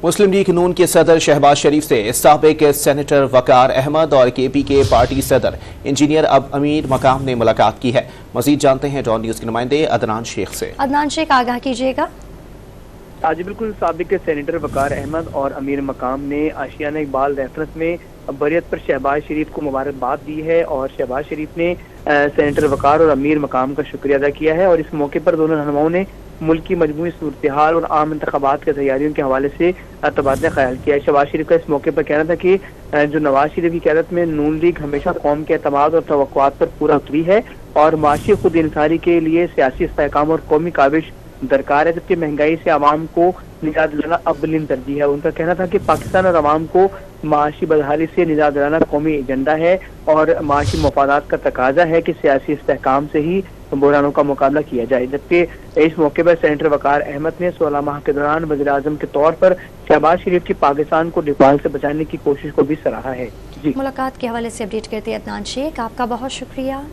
मुस्लिम league नून के सदर शहबाज शरीफ से साबिक सेनेटर वकार अहमद और KP के पार्टी सदर इंजीनियर अमीर मकाम ने मुलाकात की है। मजीद जानते हैं डॉन न्यूज के नुमाइंदे अदनान शेख से। अदनान शेख, आगाह कीजिएगा। आज बिल्कुल साबिक सेनेटर वकार अहमद और अमीर मकाम ने आशियाना इकबाल रेफरेंस में बरियत पर शहबाज शरीफ को मुबारकबाद दी है और शहबाज शरीफ ने सेनेटर वकार और अमीर मकाम का शुक्रिया अदा किया है। और इस मौके पर दोनों रहनुमाओं ने मुल्क की मजमूई सूरत-ए-हाल और आम इंतखाबात की तैयारियों के हवाले से तबादला ख्याल किया है। शहबाज शरीफ का इस मौके पर कहना था कि जो नवाज शरीफ की क़यादत में नून लीग हमेशा कौम के एतमाद और तवक्कुआत पर पूरा उतरी है और माशी खुद इंसारी के लिए सियासी इस्तेहकाम और कौमी काबिश दरकार है, जबकि महंगाई से आवाम को निजात दिलाना अव्वलीन तरजीह है। उनका कहना था कि पाकिस्तान और आवाम को माशी बदहाली से निजात दिलाना कौमी एजेंडा है और माशी मफादात का तकाजा है कि सियासी इस्तेहकाम से ही बुरानों का मुकाबला किया जाए। जबकि इस मौके पर सेनेटर वकार अहमद ने 16 माह के दौरान वज़ीर-ए-आज़म के तौर पर शहबाज शरीफ की पाकिस्तान को डिफॉल्ट से बचाने की कोशिश को भी सराहा है। जी, मुलाकात के हवाले से अपडेट करते हैं अदनान शेख, आपका बहुत शुक्रिया।